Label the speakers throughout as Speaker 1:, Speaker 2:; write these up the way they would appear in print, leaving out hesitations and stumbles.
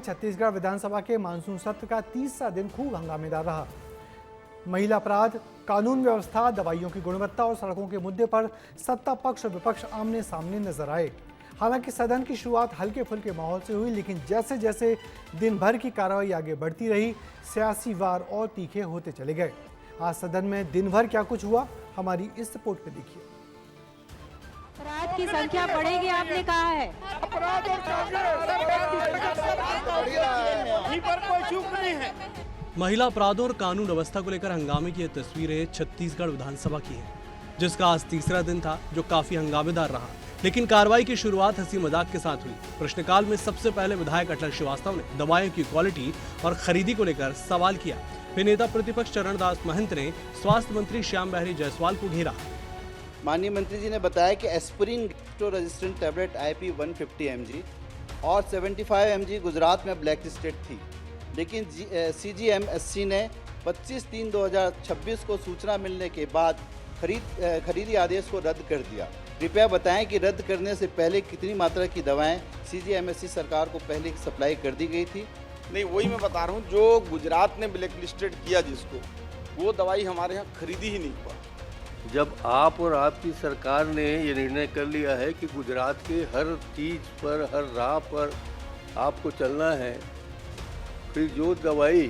Speaker 1: छत्तीसगढ़ विधानसभा के मानसून सत्र का तीसरा दिन खूब हंगामेदार रहा। महिला अपराध, कानून व्यवस्था, दवाइयों की गुणवत्ता और सड़कों के मुद्दे पर सत्ता पक्ष और विपक्ष आमने सामने नजर आए। हालांकि सदन की शुरुआत हल्के फुल्के माहौल से हुई, लेकिन जैसे जैसे दिन भर की कार्रवाई आगे बढ़ती रही, सियासी वार और तीखे होते चले गए। आज सदन में दिन भर क्या कुछ हुआ, हमारी इस रिपोर्ट में देखिए।
Speaker 2: अपराध की संख्या बढ़ेगी, आपने कहा है।
Speaker 3: अपराध और पर कोई चूक नहीं है।
Speaker 4: महिला अपराधों और कानून व्यवस्था को लेकर हंगामे की ये तस्वीरें छत्तीसगढ़ विधानसभा की है, जिसका आज तीसरा दिन था, जो काफी हंगामेदार रहा। लेकिन कार्रवाई की शुरुआत हंसी मजाक के साथ हुई। प्रश्नकाल में सबसे पहले विधायक अटल श्रीवास्तव ने दवाइयों की क्वालिटी और खरीदी को लेकर सवाल किया। फिर नेता प्रतिपक्ष चरणदास महंत ने स्वास्थ्य मंत्री श्याम बहरी जायसवाल को घेरा।
Speaker 5: माननीय मंत्री जी ने बताया कि aspirin resistant tablet IP 150 mg और 75 mg गुजरात में ब्लैक लिस्टेड थी, लेकिन CGMSC ने 25/3/2026 को सूचना मिलने के बाद खरीदी आदेश को रद्द कर दिया। कृपया बताएं कि रद्द करने से पहले कितनी मात्रा की दवाएं CGMSC सरकार को पहले सप्लाई कर दी गई थी?
Speaker 6: नहीं, वही मैं बता रहा हूँ, जो गुजरात ने ब्लैक लिस्टेड किया जिसको, वो दवाई हमारे यहाँ खरीदी ही नहीं हुआ।
Speaker 7: जब आप और आपकी सरकार ने ये निर्णय कर लिया है कि गुजरात के हर चीज़ पर, हर राह पर आपको चलना है, फिर जो दवाई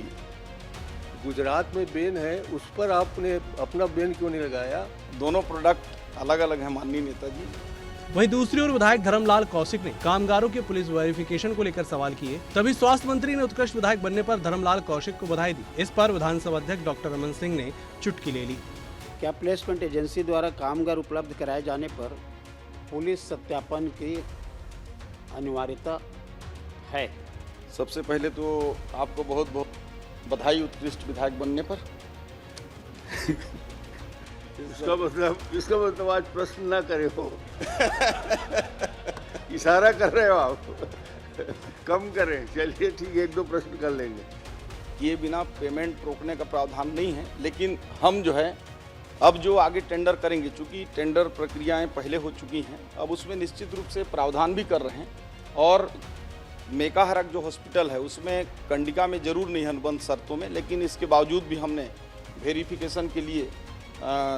Speaker 7: गुजरात में बैन है उस पर आपने अपना बैन क्यों नहीं लगाया?
Speaker 6: दोनों प्रोडक्ट अलग अलग हैं माननीय नेताजी।
Speaker 4: वहीं दूसरी ओर विधायक धर्मलाल कौशिक ने कामगारों के पुलिस वेरिफिकेशन को लेकर सवाल किए। तभी स्वास्थ्य मंत्री ने उत्कृष्ट विधायक बनने पर धर्मलाल कौशिक को बधाई दी। इस पर विधानसभा अध्यक्ष डॉक्टर रमन सिंह ने चुटकी ले ली।
Speaker 8: क्या प्लेसमेंट एजेंसी द्वारा कामगार उपलब्ध कराए जाने पर पुलिस सत्यापन की अनिवार्यता है?
Speaker 6: सबसे पहले तो आपको बहुत बहुत बधाई उत्कृष्ट विधायक बनने पर।
Speaker 7: इसका मतलब आज प्रश्न ना करे हो। इशारा कर रहे हो आप। कम करें, चलिए ठीक है, 1-2 प्रश्न कर लेंगे।
Speaker 6: ये बिना पेमेंट रोकने का प्रावधान नहीं है, लेकिन हम जो है अब जो आगे टेंडर करेंगे, चूंकि टेंडर प्रक्रियाएं पहले हो चुकी हैं, अब उसमें निश्चित रूप से प्रावधान भी कर रहे हैं। और मेकाहारक जो हॉस्पिटल है उसमें कंडिका में जरूर नहीं है अनुबंध शर्तों में, लेकिन इसके बावजूद भी हमने वेरिफिकेशन के लिए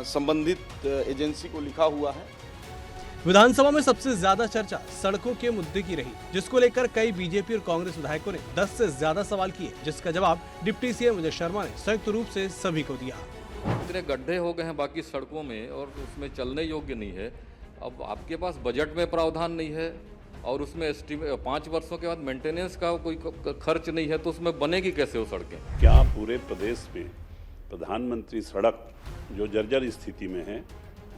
Speaker 6: संबंधित एजेंसी को लिखा हुआ है।
Speaker 4: विधानसभा में सबसे ज्यादा चर्चा सड़कों के मुद्दे की रही, जिसको लेकर कई बीजेपी और कांग्रेस विधायकों ने 10 से ज्यादा सवाल किए, जिसका जवाब डिप्टी CM विजय शर्मा ने संयुक्त रूप से सभी को दिया।
Speaker 9: इतने गड्ढे हो गए हैं बाकी सड़कों में और उसमें चलने योग्य नहीं है। अब आपके पास बजट में प्रावधान नहीं है और उसमें 5 वर्षों के बाद मेंटेनेंस का कोई खर्च नहीं है, तो उसमें बनेगी कैसे वो सड़कें?
Speaker 10: क्या पूरे प्रदेश में प्रधानमंत्री सड़क जो जर्जर स्थिति में है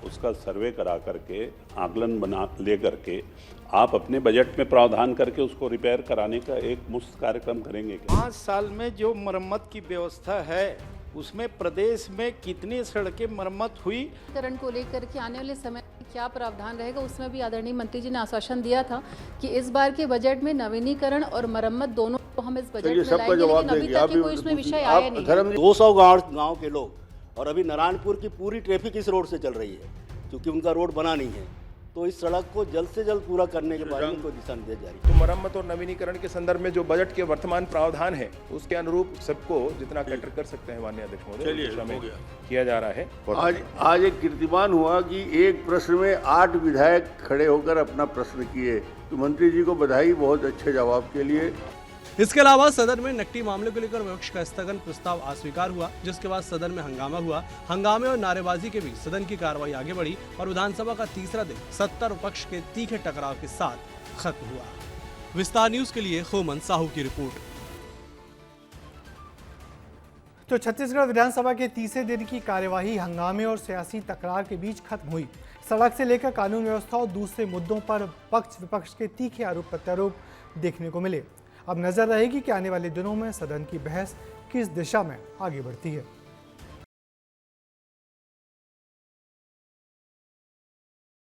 Speaker 10: उसका सर्वे करा करके, आकलन बना ले करके आप अपने बजट में प्रावधान करके उसको रिपेयर कराने का एक मुफ्त कार्यक्रम करेंगे क्या?
Speaker 3: 5 साल में जो मरम्मत की व्यवस्था है उसमें प्रदेश में कितनी सड़कें मरम्मत हुई?
Speaker 11: करण को लेकर के आने वाले समय में क्या प्रावधान रहेगा, उसमें भी आदरणीय मंत्री जी ने आश्वासन दिया था कि इस बार के बजट में नवीनीकरण और मरम्मत दोनों को हम इस बजट में लाएंगे, लेकिन अभी तक कोई इसमें विषय आया नहीं।
Speaker 8: 200 गांव के लोग, और अभी नारायणपुर की पूरी ट्रैफिक इस रोड से चल रही है, क्योंकि उनका रोड बना नहीं है। तो इस सड़क को जल्द से जल्द पूरा करने के बारे में कोई दिशा निर्देश जारी।
Speaker 12: तो मरम्मत और नवीनीकरण के संदर्भ में जो बजट के वर्तमान प्रावधान है उसके अनुरूप सबको जितना कैटर कर सकते हैं माननीय अध्यक्ष महोदय किया जा रहा है।
Speaker 7: आज एक कीर्तिमान हुआ कि एक प्रश्न में 8 विधायक खड़े होकर अपना प्रश्न किए, तो मंत्री जी को बधाई बहुत अच्छे जवाब के लिए।
Speaker 4: इसके अलावा सदन में नकटी मामले को लेकर विपक्ष का स्थगन प्रस्ताव अस्वीकार हुआ, जिसके बाद सदन में हंगामा हुआ। हंगामे और नारेबाजी के बीच सदन की कार्रवाई आगे बढ़ी और विधानसभा का तीसरा दिन सत्ता और विपक्ष के तीखे टकराव के साथ खत्म हुआ। विस्तार न्यूज के लिए होमन साहू की रिपोर्ट।
Speaker 1: तो छत्तीसगढ़ विधानसभा के तीसरे दिन की कार्यवाही हंगामे और सियासी तकरार के बीच खत्म हुई। सड़क से लेकर कानून व्यवस्था और दूसरे मुद्दों पर पक्ष विपक्ष के तीखे आरोप प्रत्यारोप देखने को मिले। अब नजर रहेगी कि आने वाले दिनों में सदन की बहस किस दिशा में आगे बढ़ती है।